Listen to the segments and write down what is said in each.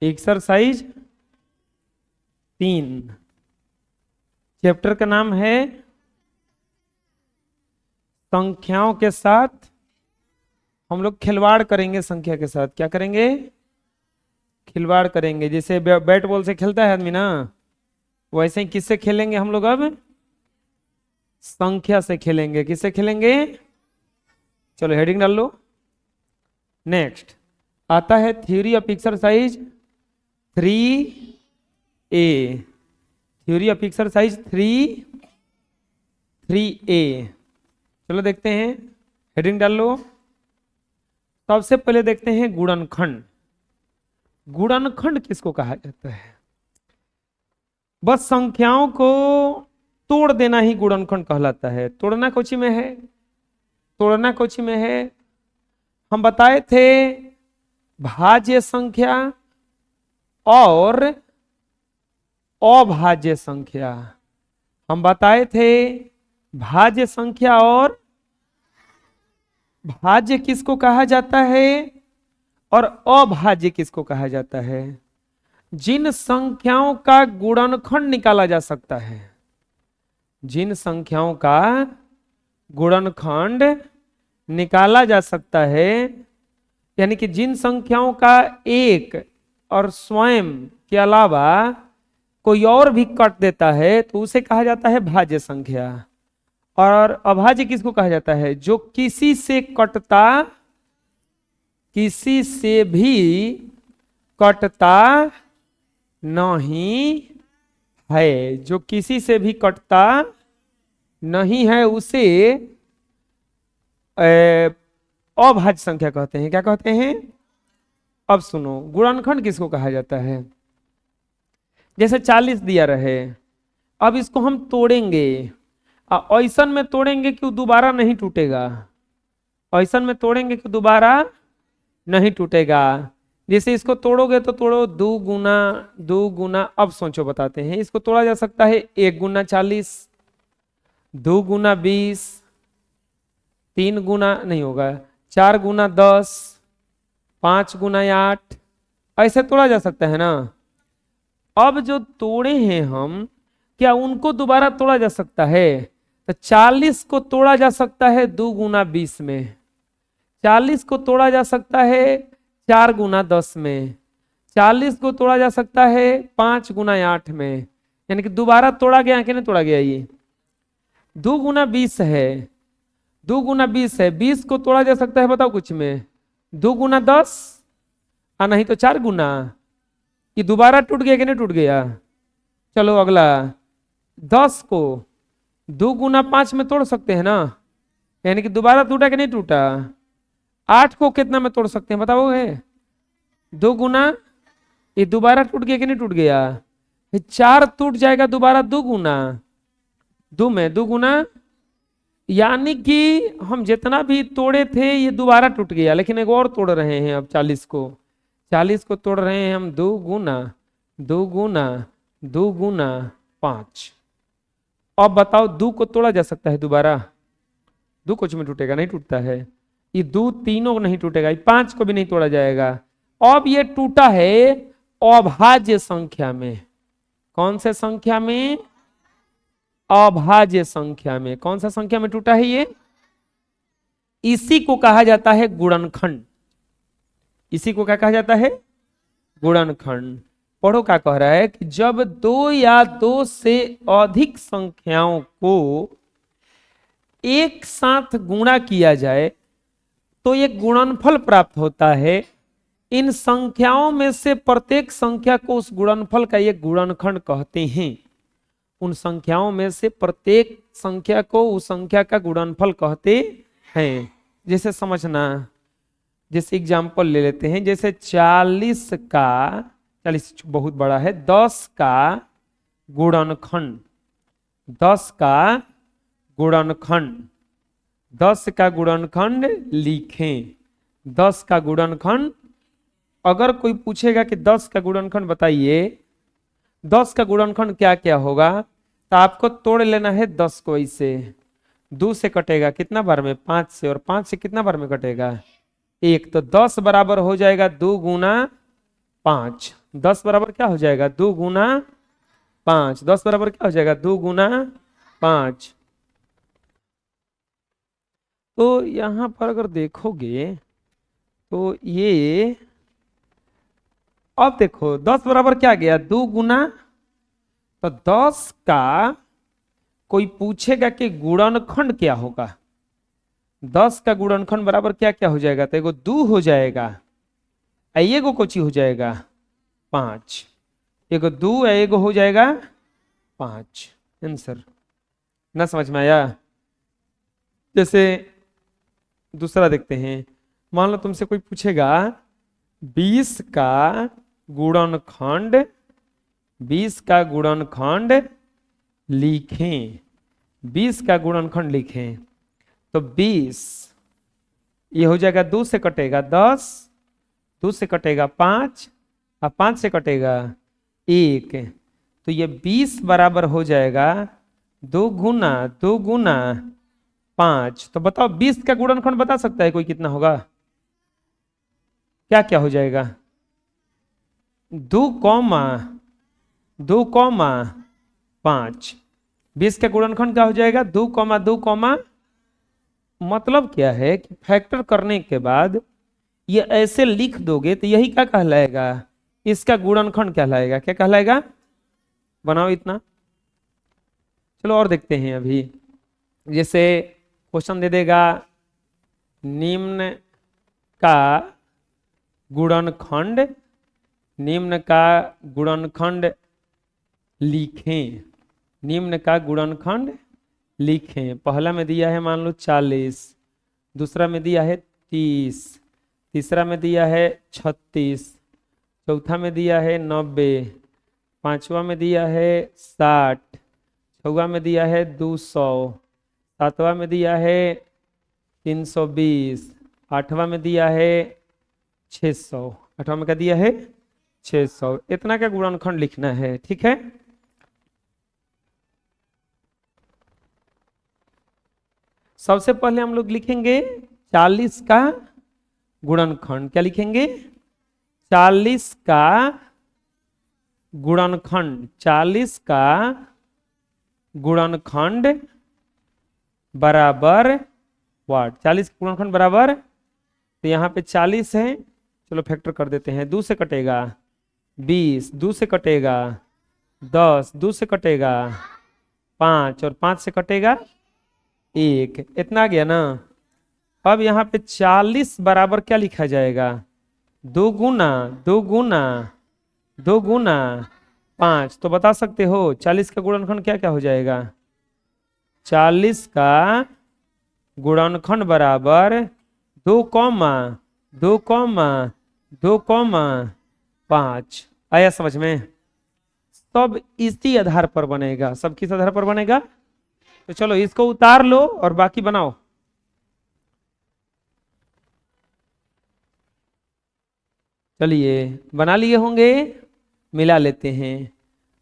Exercise 3। Chapter का नाम है संख्याओं के साथ हम लोग खिलवाड़ करेंगे। संख्या के साथ क्या करेंगे? खिलवाड़ करेंगे। जैसे बैट बॉल से खेलता है आदमी ना, वैसे ही किससे खेलेंगे हम लोग? अब संख्या से खेलेंगे। किससे खेलेंगे? चलो हेडिंग डाल लो। नेक्स्ट आता है theory of exercise 3A। Theory of exercise 3A। चलो देखते हैं, हेडिंग डाल लो। सबसे पहले देखते हैं गुणनखंड। गुणनखंड किसको कहा जाता है? बस संख्याओं को तोड़ देना ही गुणनखंड कहलाता है। तोड़ना कोची में है? तोड़ना कोची में है? हम बताए थे भाज्य संख्या और अभाज्य संख्या। हम बताए थे भाज्य संख्या और भाज्य किसको कहा जाता है और अभाज्य किसको कहा जाता है। जिन संख्याओं का गुणनखंड निकाला जा सकता है, जिन संख्याओं का गुणनखंड निकाला जा सकता है, यानी कि जिन संख्याओं का एक और स्वयं के अलावा कोई और भी कट देता है तो उसे कहा जाता है भाज्य संख्या। और अभाज्य किसको कहा जाता है? जो किसी से कटता, किसी से भी कटता नहीं है, जो किसी से भी कटता नहीं है उसे अभाज्य संख्या कहते हैं। क्या कहते हैं? अब सुनो, गुणनखंड किसको कहा जाता है? जैसे 40 दिया रहे, अब इसको हम तोड़ेंगे। ऐसन में तोड़ेंगे कि दोबारा नहीं टूटेगा। ऐसन में तोड़ेंगे कि दोबारा नहीं टूटेगा। जैसे इसको तोड़ोगे तो तोड़ो 2 गुना 2 गुना। अब सोचो, बताते हैं इसको तोड़ा जा सकता है 1 गुना 40, 2 गुना 20, 3 गुना नहीं होगा, 4 गुना 10, 5 गुना 8, ऐसे तोड़ा जा सकता है ना। अब जो तोड़े हैं हम, क्या उनको दोबारा तोड़ा जा सकता है? तो 40 को तोड़ा जा सकता है 2 गुना 20 में, 40 को तोड़ा जा सकता है 4 गुना 10 में, 40 को तोड़ा जा सकता है 5 गुना 8 में। यानी कि दोबारा तोड़ा गया कि नहीं तोड़ा गया? ये 2 गुना 20 है, 2 गुना 20 है। 20 को तोड़ा जा सकता है, बताओ कुछ में? 2 गुना 10 और नहीं तो 4 गुना। ये दोबारा टूट गया कि नहीं टूट गया? चलो अगला, 10 को 2 गुना 5 में तोड़ सकते हैं ना, यानी कि दोबारा टूटा कि नहीं टूटा? 8 को कितना में तोड़ सकते हैं बताओ? है 2 गुना, ये दोबारा टूट गया कि नहीं टूट गया? 4 टूट जाएगा दोबारा 2 गुना 2 में 2 गुना, यानी कि हम जितना भी तोड़े थे ये दोबारा टूट गया। लेकिन एक और तोड़ रहे हैं अब 40 को, 40 को तोड़ रहे हैं हम 2 गुना 2 गुना 2 गुना 5। अब बताओ 2 को तोड़ा जा सकता है दोबारा? 2 कुछ में टूटेगा? नहीं टूटता है। ये 2 तीनों को नहीं टूटेगा, 5 को भी नहीं तोड़ा जाएगा। अब ये टूटा है अभाज्य संख्या में। कौन से संख्या में? अभाज्य संख्या में। कौन सा संख्या में टूटा है ये? इसी को कहा जाता है गुणनखंड। इसी को क्या कहा जाता है? गुणनखंड। पढ़ो क्या कह रहा है कि जब 2 या 2 से अधिक संख्याओं को एक साथ गुणा किया जाए तो एक गुणनफल प्राप्त होता है। इन संख्याओं में से प्रत्येक संख्या को उस गुणनफल का एक गुणनखंड कहते हैं। उन संख्याओं में से प्रत्येक संख्या को उस संख्या का गुणनफल कहते हैं। जैसे समझना, जैसे एग्जाम्पल ले लेते हैं, जैसे 40 बहुत बड़ा है, 10 का गुणनखंड, 10 का गुणनखंड, 10 का गुणनखंड लिखें। 10 का गुणनखंड, अगर कोई पूछेगा कि 10 का गुणनखंड बताइए, 10 का गुणनखंड क्या क्या होगा, तो आपको तोड़ लेना है 10 को। ऐसे 2 से कटेगा कितना बार में? 5 से। और 5 से कितना बार में कटेगा? 1। तो 10 बराबर हो जाएगा 2 गुना 5। 10 बराबर क्या हो जाएगा 2 गुना 5। 10 बराबर क्या हो जाएगा 2 गुना 5। तो यहां पर अगर देखोगे तो ये, अब देखो 10 बराबर क्या गया 2 गुना, तो 10 का कोई पूछेगा कि गुणनखंड क्या होगा। 10 का गुणनखंड बराबर क्या क्या हो जाएगा, तो एगो 2 हो जाएगा, एगो कोची हो जाएगा 5। एगो 2 एगो हो जाएगा 5। आंसर ना समझ में आया। जैसे दूसरा देखते हैं, मान लो तुमसे कोई पूछेगा 20 का गुणनखंड, 20 का गुणनखंड लिखें, 20 का गुणनखंड लिखें। तो 20 ये हो जाएगा 2 से कटेगा 10, 2 से कटेगा 5 और 5 से कटेगा 1। तो ये 20 बराबर हो जाएगा 2 गुना 2 गुना 5। तो बताओ 20 का गुणनखंड बता सकता है कोई कितना होगा, क्या क्या हो जाएगा 2 कौमा 2 कौमा 5। 20 का गुणनखंड क्या हो जाएगा 2 कौमा 2 कौमा, मतलब क्या है कि फैक्टर करने के बाद ये ऐसे लिख दोगे तो यही क्या कहलाएगा, इसका गुणनखंड कहलाएगा। क्या कहलाएगा, बनाओ इतना। चलो और देखते हैं। अभी जैसे क्वेश्चन दे देगा निम्न का गुणनखंड, निम्न का गुणनखंड लिखें, निम्न का गुणनखंड लिखें। पहला में दिया है मान लो 40, दूसरा में दिया है 30, तीसरा में दिया है 36, चौथा में दिया है 90, पांचवा में दिया है 60, छठवा में दिया है 200, सातवां में दिया है 320, आठवां में दिया है 600। आठवां में क्या दिया है 600। इतना का गुणनखंड लिखना है, ठीक है। सबसे पहले हम लोग लिखेंगे 40 का गुणनखंड। क्या लिखेंगे 40 का गुणनखंड, 40 का गुणनखंड बराबर वाट, 40 का गुणनखंड बराबर, तो यहाँ पे 40 है, चलो फैक्टर कर देते हैं। 2 से कटेगा 20, 2 से कटेगा 10, 2 से कटेगा 5 और 5 से कटेगा 1। इतना आ गया ना। अब यहाँ पे 40 बराबर क्या लिखा जाएगा 2 गुना 2 गुना 2 गुना 5। तो बता सकते हो 40 का गुणनखंड क्या क्या हो जाएगा, 40 का गुणनखंड बराबर 2 कौमा 2 कौमा 2 कौमा 5। आया समझ में। सब इसी आधार पर बनेगा, सब किस आधार पर बनेगा। तो चलो इसको उतार लो और बाकी बनाओ। चलिए बना लिए होंगे, मिला लेते हैं।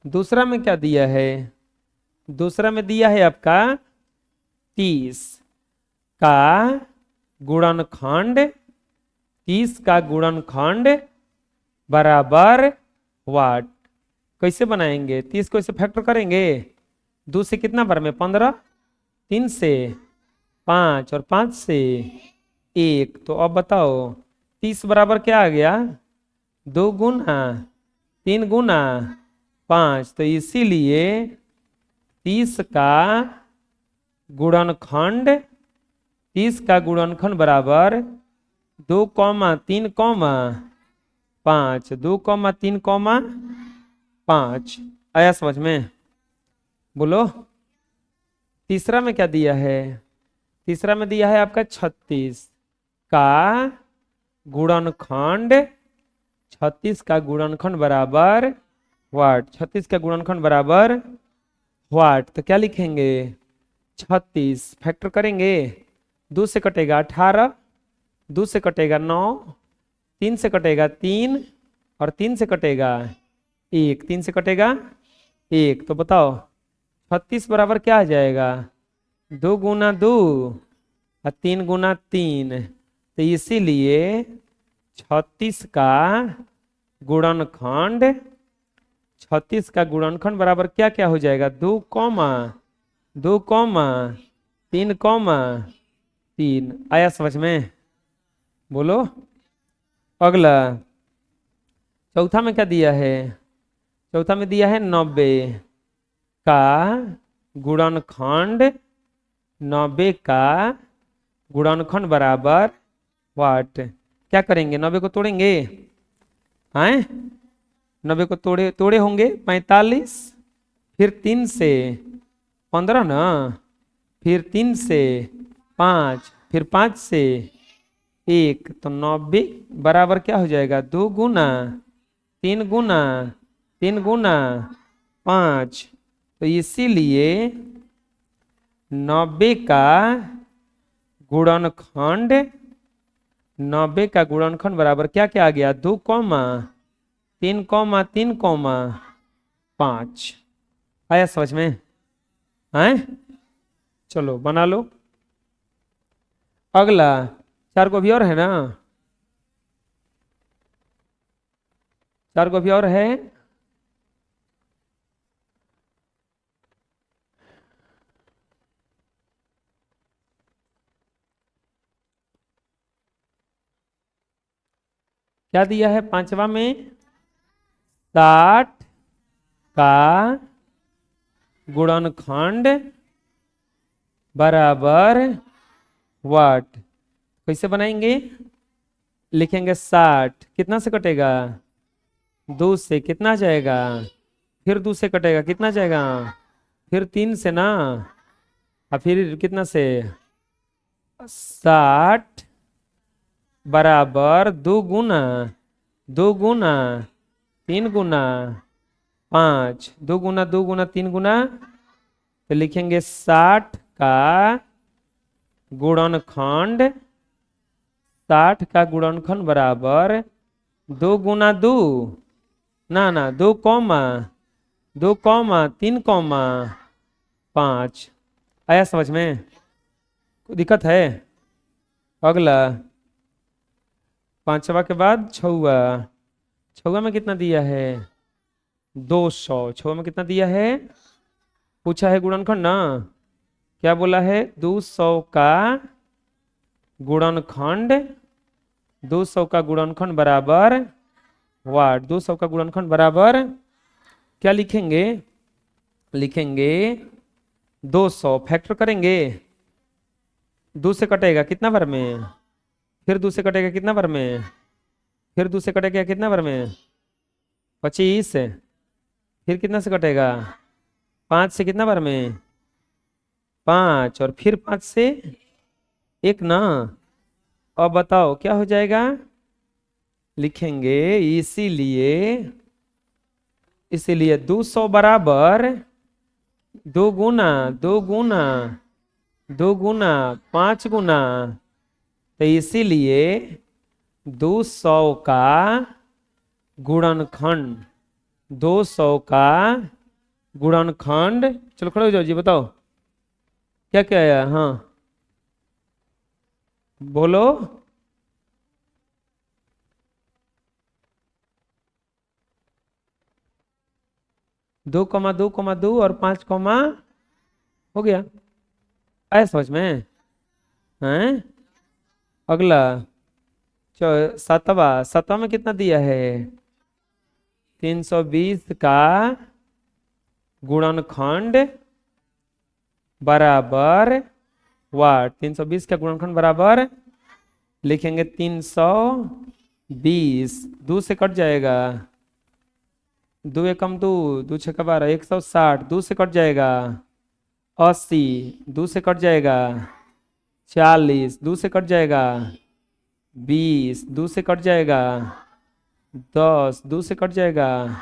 दूसरा में क्या दिया है, दूसरा में दिया है आपका 30 का गुणनखंड, 30 का गुणनखंड बराबर वाट। कैसे बनाएंगे, 30 को ऐसे फैक्टर करेंगे, 2 से कितना बार में 15, 3 से 5 और 5 से 1। तो अब बताओ 30 बराबर क्या आ गया 2 गुना 3 गुना 5। तो इसीलिए 30 का गुणनखंड, 30 का गुणनखंड बराबर 2 कौमा 3 कौमा 5, 2 कौमा 3 कौमा 5। आया समझ में, बोलो। तीसरा में क्या दिया है, तीसरा में दिया है आपका 36 का गुणनखंड, 36 का गुणनखंड बराबर वाट, 36 का गुणनखंड बराबर वाट। तो क्या लिखेंगे 36 फैक्टर करेंगे, 2 से कटेगा 18, 2 से कटेगा 9, 3 से कटेगा 3 और 3 से कटेगा 1, 3 से कटेगा 1। तो बताओ 36 बराबर क्या आ जाएगा 2 गुना 2 और 3 गुना 3। तो इसीलिए 36 का गुणनखंड 36 का गुणनखंड बराबर क्या क्या हो जाएगा? 2 कॉमा 2 कॉमा 3 कॉमा 3। आया समझ में? बोलो। अगला चौथा में क्या दिया है? चौथा में दिया है 90 का गुणनखंड, 90 का गुणनखंड बराबर वाट। क्या करेंगे? 90 को तोड़ेंगे, हैं? 90 को तोड़े तोड़े होंगे 45, फिर 3 से 15 ना, फिर 3 से 5, फिर 5 से 1, तो 90 बराबर क्या हो जाएगा? 2 गुना 3 गुना 3 गुना 5। तो इसीलिए 90 का गुणनखंड, 90 का गुणनखंड बराबर क्या क्या आ गया? 2 कॉमा 3 कॉमा 3 कॉमा 5। आया समझ में? हैं? चलो बना लो। अगला 4 को भी और है ना? 4 को भी और है। क्या दिया है 5वां में? 60 का गुणनखंड बराबर वाट। कैसे बनाएंगे? लिखेंगे 60 कितना से कटेगा? 2 से। कितना जाएगा? फिर 2 से कटेगा, कितना जाएगा? फिर 3 से ना, और फिर कितना से? 60 बराबर 2 गुना 2 गुना 3 गुना 5, 2 गुना 2 गुना 3 गुना, तो लिखेंगे 60 का गुणनखंड, 60 का गुणनखंड बराबर 2 गुना 2 ना 2 कॉमा 2 कॉमा 3 कॉमा 5। आया समझ में? कोई दिक्कत है? अगला 5वां के बाद 6वां। 6वां में कितना दिया है? 200। 6वां में कितना दिया है? पूछा है गुणनखंड ना। क्या बोला है? 200 का गुणनखंड, 200 का गुणनखंड बराबर वाट। 200 का गुणनखंड बराबर क्या लिखेंगे? लिखेंगे 200 फैक्टर करेंगे, 2 से कटेगा कितना बार में? फिर 2 से कटेगा कितना बार में? फिर 2 से कटेगा कितना बार में? 25। फिर कितना से कटेगा? 5 से कितना बार में? 5, और फिर 5 से 1 ना। अब बताओ क्या हो जाएगा? लिखेंगे इसीलिए इसीलिए 200 बराबर 2 गुना 2 गुना 2 गुना 5 गुना, तो इसीलिए 200 का गुणनखंड, 200 का गुणनखंड। चलो खड़े हो जाओ जी, बताओ क्या क्या आया? हाँ बोलो। 2,2,2 और 5 कॉमा हो गया। आया समझ में? हैं? अगला 7वां में कितना दिया है? 320 का गुणनखंड बराबर वाट। 320 का गुणनखंड बराबर लिखेंगे 320, 2 से कट जाएगा, 2 एकम 2, 2 छक्का 12, 160, 2 से कट जाएगा 80, 2 से कट जाएगा 40, 2 से कट जाएगा 20, 2 से कट जाएगा 10, 2 से कट जाएगा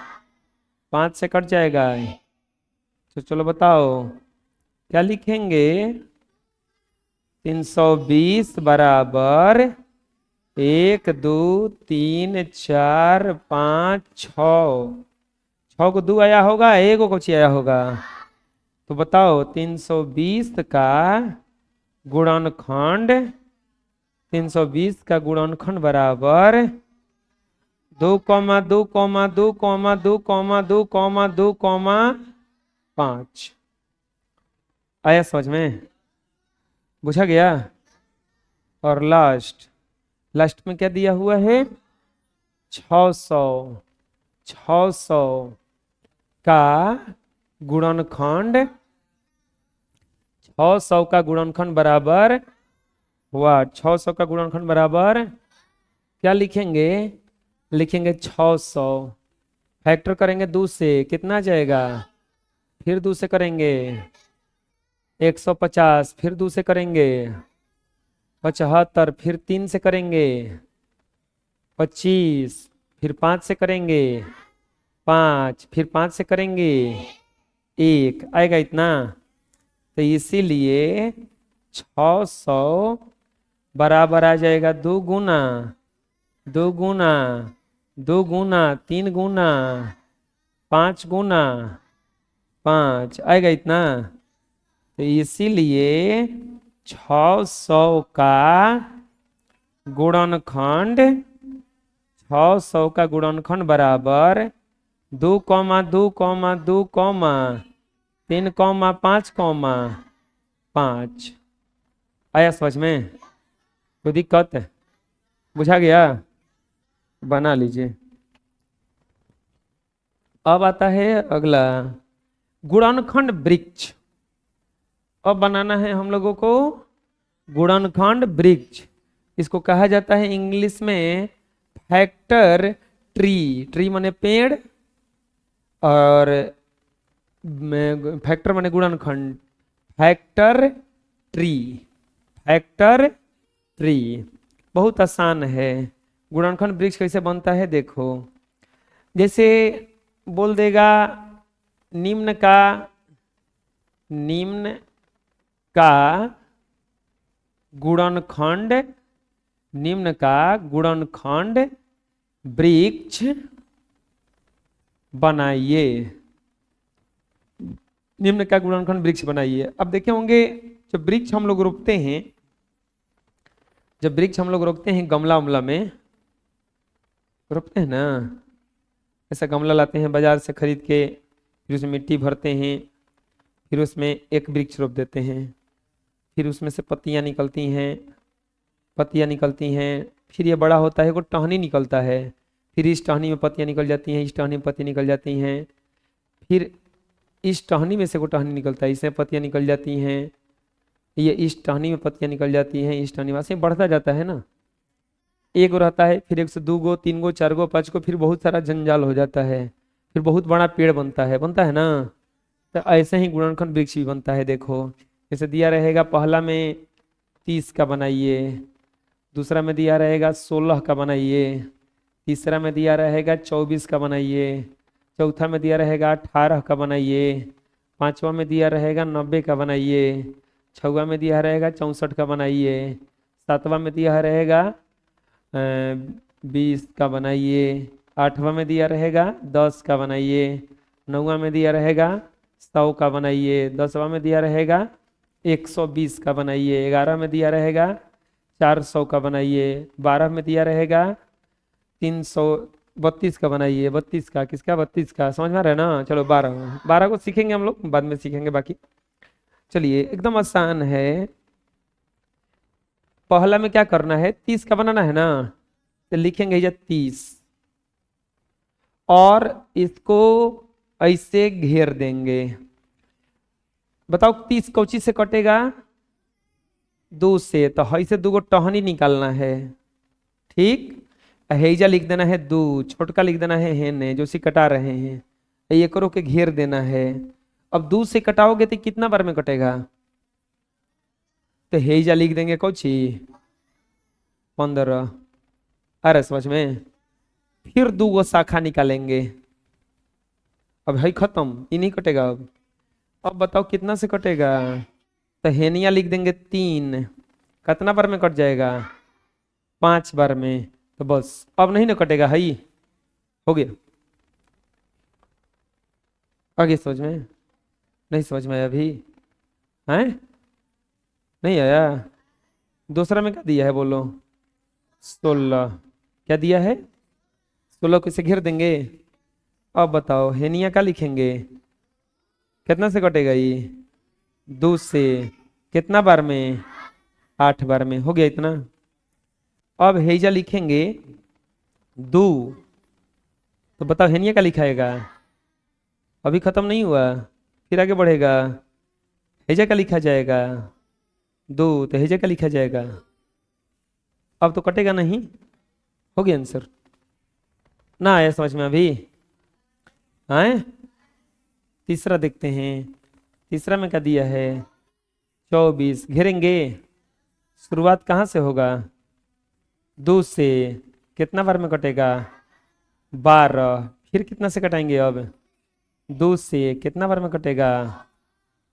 5 से कट जाएगा। तो चलो बताओ क्या लिखेंगे? 320 बराबर 1 2 3 4 5 6 को 2 आया होगा, 1 को कुछ आया होगा। तो बताओ 320 का गुणनखंड, 320 का गुणनखंड बराबर 2,2,2,2,2,2,2,5। आया समझ में? बुझा गया? और लास्ट, लास्ट में क्या दिया हुआ है? 600। 600 का गुणनखंड, 600 का गुणनखंड बराबर हुआ, 600 का गुणनखंड बराबर क्या लिखेंगे? लिखेंगे 600, फैक्टर करेंगे 2 से, कितना आ जाएगा? फिर 2 से करेंगे 150, फिर 2 से करेंगे 75, फिर 3 से करेंगे 25, फिर 5 से करेंगे 5, फिर 5 से करेंगे 1, आएगा इतना। तो इसीलिए 600 बराबर आ जाएगा 2 गुना 2 गुना 2 गुना 3 गुना 5 गुना 5, आएगा इतना। तो इसीलिए 600 का गुणनखंड, 600 का गुणनखंड बराबर 2,2,2,3,5,5। आया समझ में? कोई दिक्कत है? बुझा गया? बना लीजिए। अब आता है अगला, गुणनखंड वृक्ष। अब बनाना है हम लोगों को गुणनखंड वृक्ष। इसको कहा जाता है इंग्लिश में फैक्टर ट्री। ट्री माने पेड़, और फैक्टर माने गुणनखंड। फैक्टर ट्री, फैक्टर ट्री बहुत आसान है। गुणनखंड वृक्ष कैसे बनता है देखो, जैसे बोल देगा निम्न का, निम्न का गुणनखंड, निम्न का गुणनखंड वृक्ष बनाइए, निम्न का गुणनखंड वृक्ष बनाइए। अब देखे होंगे जब वृक्ष हम लोग रोपते हैं, जब वृक्ष हम लोग रोपते हैं गमला उमला में रोपते हैं ना, ऐसा गमला लाते हैं बाजार से खरीद के, फिर उसमें मिट्टी भरते हैं, फिर उसमें एक वृक्ष रोप देते हैं, फिर उसमें से पत्तियां निकलती हैं, पत्तियां निकलती हैं, फिर ये बड़ा होता है, वो टहनी निकलता है, फिर इस टहनी में पत्तियां निकल जाती हैं, इस टहनी में पत्तियां निकल जाती हैं, फिर इस टहनी में से वो टहनी निकलता है, इसमें पत्तियां निकल जाती हैं, ये इस टहनी में पत्तियां निकल जाती हैं, इस टहनी में ऐसे बढ़ता जाता है ना। एक गो रहता है, फिर 1 से 2 गो 3 गो 4 गो 5 गो, फिर बहुत सारा जंजाल हो जाता है, फिर बहुत बड़ा पेड़ बनता है ना। तो ऐसे ही गुणनखंड वृक्ष भी बनता है। देखो जैसे दिया रहेगा पहला में 30 का बनाइए, दूसरा में दिया रहेगा 16 का बनाइए, तीसरा में दिया रहेगा 24 का बनाइए, चौथा में दिया रहेगा 18 का बनाइए, पांचवा में दिया रहेगा 90 का बनाइए, छठवा में दिया रहेगा 64 का बनाइए, सातवां में दिया रहेगा 20 का बनाइए, आठवां में दिया रहेगा 10 का बनाइए, नौवां में दिया रहेगा 100 का बनाइए, 10वां में दिया रहेगा 120 का बनाइए, 11 में दिया रहेगा 400 का बनाइए, 12 में दिया रहेगा 332 का बनाइए। 32 का किसका? 32 का, समझ में आ रहा है ना। चलो 12 को सीखेंगे हम लोग, बाद में सीखेंगे बाकी। चलिए एकदम आसान है। पहला में क्या करना है, 30 का बनाना है ना, तो लिखेंगे ये 30 और इसको ऐसे घेर देंगे। बताओ 30 कौची से कटेगा? 2 से, तो ऐसे 2 गो टहनी निकालना है, ठीक। हेजा लिख देना है 2, छोटका लिख देना है हेने जो सी कटा रहे हैं, ये करो के घेर देना है। अब 2 से कटाओगे तो कितना बार में कटेगा? तो हेजा लिख देंगे कौची 15। अरे समझ में? फिर 2 गो शाखा निकालेंगे। अब है खत्म, ये नहीं कटेगा। अब बताओ कितना से कटेगा? तो हेनिया लिख देंगे 3, कितना बार में कट जाएगा? 5 बार में। तो बस अब नहीं ना कटेगा, है ही हो गया। आगे समझ में? नहीं समझ में आया अभी? है नहीं आया? दूसरा में क्या दिया है बोलो? 16। क्या दिया है? 16 को इसे घेर देंगे। अब बताओ हेनिया का लिखेंगे, कितना से कटेगा ये? 2 से। कितना बार में? 8 बार में। हो गया इतना। अब हेजा लिखेंगे 2, तो बताओ हेनिया का लिखाएगा? अभी खत्म नहीं हुआ, फिर आगे बढ़ेगा। हेजा का लिखा जाएगा 2, तो हेजा का लिखा जाएगा। अब तो कटेगा नहीं। हो गया आंसर। ना आया समझ में अभी? आए? तीसरा देखते हैं। तीसरा में क्या दिया है? 24 घेरेंगे। शुरुआत कहाँ से होगा? 2 से। कितना बार में कटेगा? 12। फिर कितना से कटाएंगे अब? 2 से। कितना बार में कटेगा?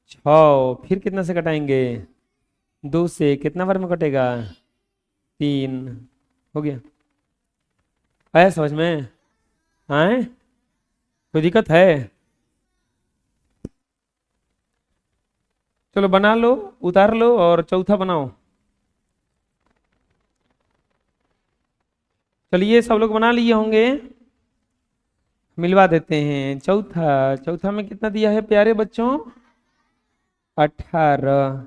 6। फिर कितना से कटाएंगे? 2 से। कितना बार में कटेगा? 3। हो गया। आया समझ में? आए? कोई दिक्कत है? चलो बना लो, उतार लो और चौथा बनाओ। चलिए सब लोग बना लिए होंगे, मिलवा देते हैं। चौथा, चौथा में कितना दिया है प्यारे बच्चों? 18।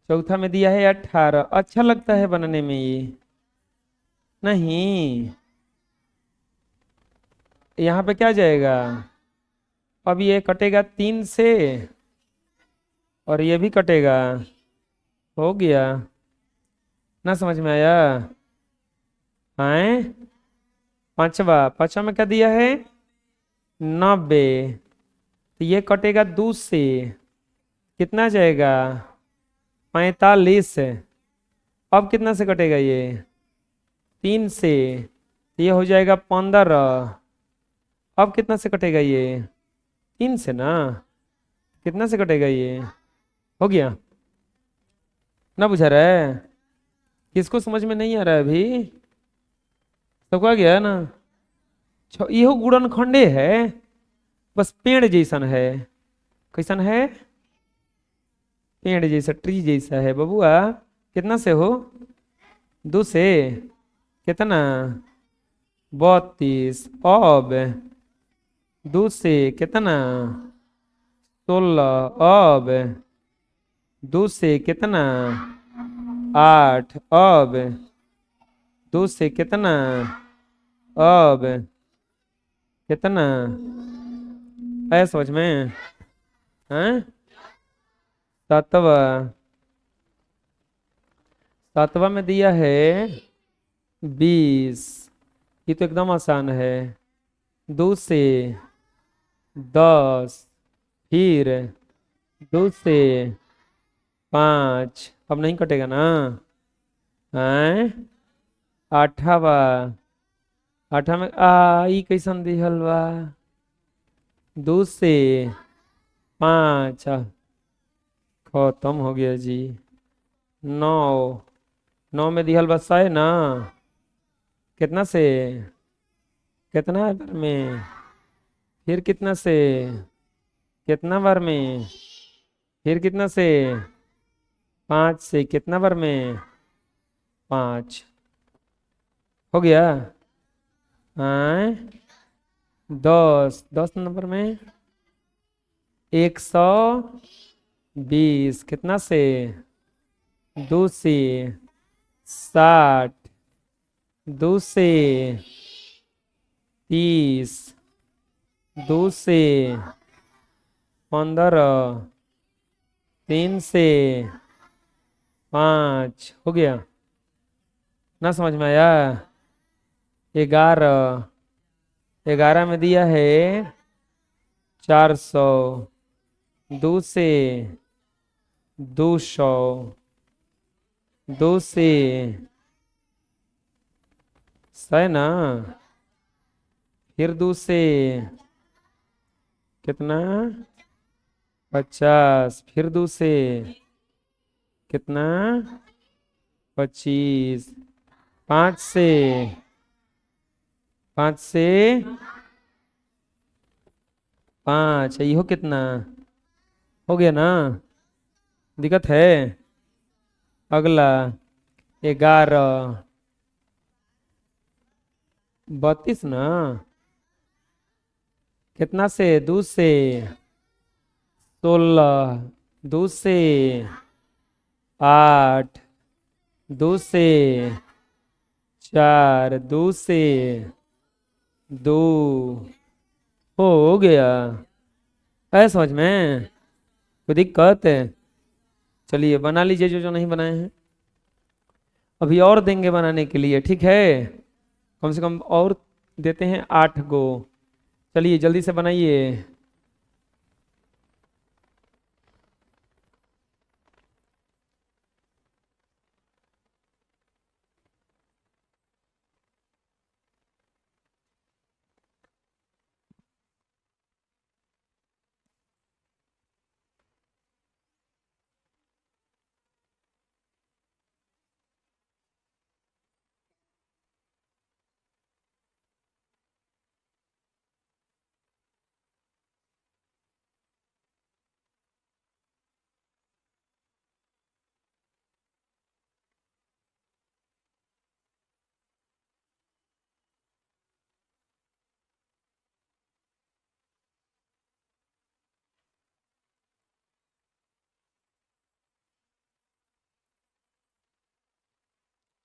चौथा में दिया है 18। अच्छा लगता है बनने में ये? नहीं। यहाँ पे क्या जाएगा? अब ये कटेगा 3 से और ये भी कटेगा। हो गया ना? समझ में आया? आए? पांचवा, पांचवा में क्या दिया है? 90। तो ये कटेगा 2 से। कितना जाएगा? 45। अब कितना से कटेगा ये? 3 से। तो ये हो जाएगा 15। अब कितना से कटेगा ये? 3 से ना। कितना से कटेगा ये? हो गया ना? बुझा रहा है? किसको समझ में नहीं आ रहा है अभी? सबको आ गया है ना? यहो गुणनखंडे है, बस पेड़ जैसन है। कैसन है? पेड़ जैसा, ट्री जैसा है बबुआ। कितना से हो? 2 से। कितना? 32। अब 2 से कितना? 16। अब 2 से कितना? 8। अब 2 से कितना? अब कितना? है समझ में? हैं? सातवा, सातवा में दिया है 20। ये तो एकदम आसान है। 2 से 10। फिर 2 से 5। अब नहीं कटेगा ना? हैं? आठवा, आठवा में ई कैसन दिहल बा? 2 से 5। खत्म हो गया जी। 9, 9 में दिहल बा 100 ना। कितना से? कितना बार में? फिर कितना से? कितना बार में? फिर कितना से? 5 से। कितना बार में? 5। हो गया। आए? 10, 10 नंबर में 120। कितना से? 2 से 60। 2 से 30। 2 से 15। 3 से 5। हो गया ना? समझ में आया? 11, 11 में दिया है 400। 2 से 200। 2 से 100 ना। फिर 2 से कितना? 50। फिर 2 से कितना? 25। 5 से, 5 से 5। ये हो कितना? हो गया ना? दिक्कत है? अगला 11। 32 ना। कितना से? 2 से 16, 2 से 8, 2 से 4, 2 से 2, हो गया। है समझ में? कोई दिक्कत है? चलिए बना लीजिए जो जो नहीं बनाए हैं। अभी और देंगे बनाने के लिए, ठीक है? कम से कम और देते हैं 8 गो। चलिए जल्दी से बनाइए।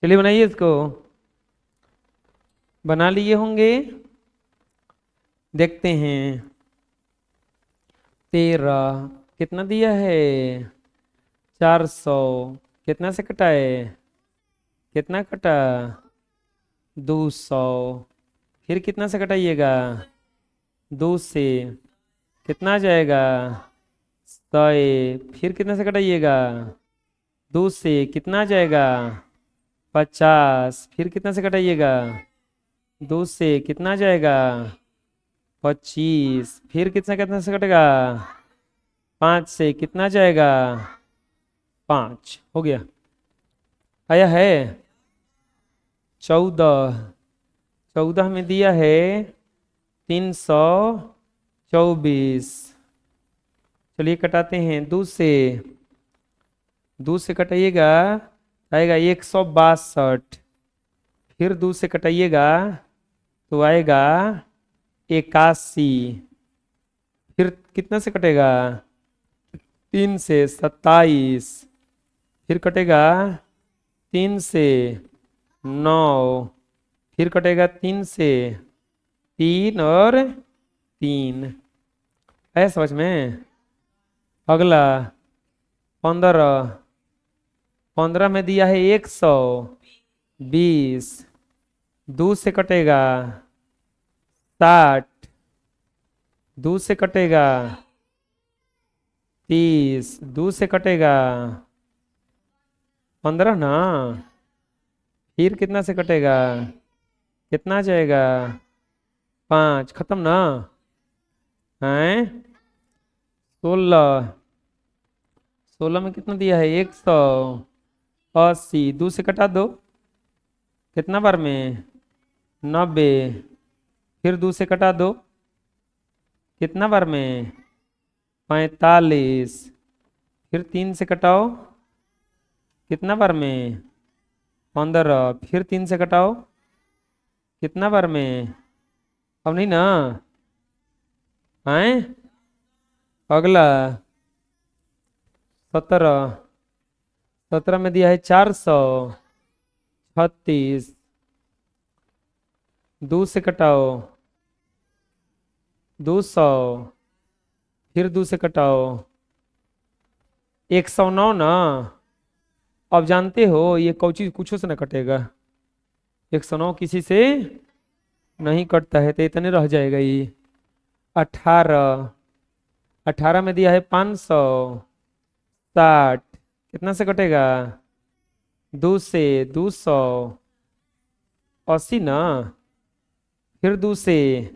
चलिए बनाइए इसको। बना लिए होंगे, देखते हैं। 13 कितना दिया है? 400। कितना से कटा है? कितना कटा? 200। फिर कितना से कटाइएगा? 2 से कितना आ जाएगा? 100। फिर कितना से कटाइएगा? 2 से कितना आ जाएगा? 50। फिर कितना से कटाइएगा? 2 से कितना आ जाएगा? 25। फिर कितना कितना से कटेगा? 5 से कितना आ जाएगा? 5। हो गया। आया है? 14। 14 में दिया है 324। चलिए कटाते हैं। 2 से कटाइएगा, आएगा 162। फिर 2 से कटाइएगा तो आएगा 81। फिर कितना से कटेगा? 3 से 27। फिर कटेगा 3 से 9। फिर कटेगा 3 से 3 और 3। है समझ में? अगला 15। 15 में दिया है 120। 2 से कटेगा 60। 2 से कटेगा 30। 2 से कटेगा 15 ना। फिर कितना से कटेगा? कितना आ जाएगा? 5। खत्म ना? हैं? 16। 16 में कितना दिया है? 180। 2 से कटा दो। कितना बार में? 90। फिर 2 से कटा दो। कितना बार में? 45। फिर 3 से कटाओ। कितना बार में? 15। फिर 3 से कटाओ। कितना बार में? अब नहीं ना? हैं? अगला 17। 17 में दिया है 436। 2 से कटाओ। 200। फिर 2 से कटाओ। 109 ना। अब जानते हो ये कौची कुछ से ना कटेगा। 109 किसी से नहीं कटता है, तो इतने रह जाएगा ये। 18। 18 में दिया है 560। कितना से कटेगा? 2 से 280 ना। फिर 2 से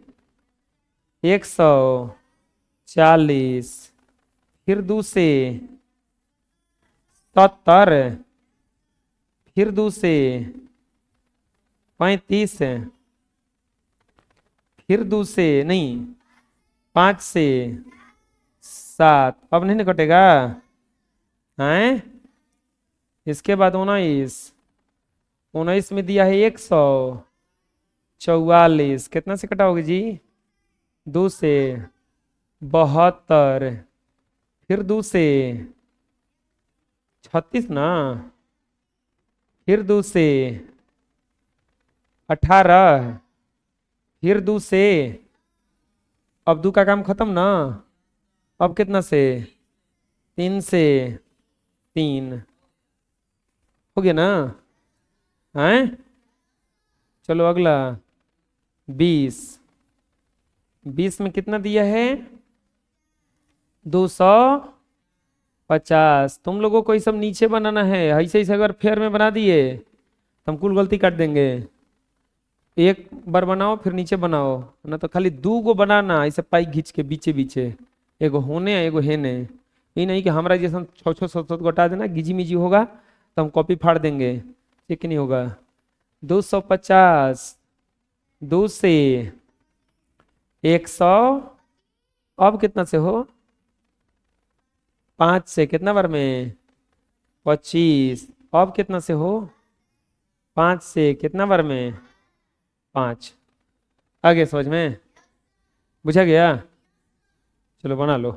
140। फिर 2 से 70। फिर 2 से 35। फिर 2 से नहीं, 5 से 7। अब नहीं ना कटेगा। हैं? इसके बाद 19। 19 में दिया है 100। 44 कितना से कटाओगे जी? 2 से। 72 फिर 2 से। 36 ना। फिर 2 से। 18 फिर 2 से। अब 2 का काम खत्म ना। अब कितना से? 3 से। 3 हो गया ना? हैं? चलो अगला। 20। 20 में कितना दिया है? 250। तुम लोगों को ये सब नीचे बनाना है, ऐसे ऐसे अगर फेयर में बना दिए तो हम कुल गलती काट देंगे। एक बार बनाओ फिर नीचे बनाओ, ना तो खाली 2 गो बनाना ऐसे पाई घींच के बीचे बीचे, एगो होने एगो हेने। ये नहीं कि हमारा जैसा 6-6 7-7 घटा देना घिजी मिजी होगा तो हम कॉपी फाड़ देंगे, ठीक नहीं होगा। 250। 2 से। 100। अब कितना से हो? 5 से कितना बार में? 25। अब कितना से हो? 5 से कितना बार में? 5। आगे समझ में? बुझा गया? चलो बना लो।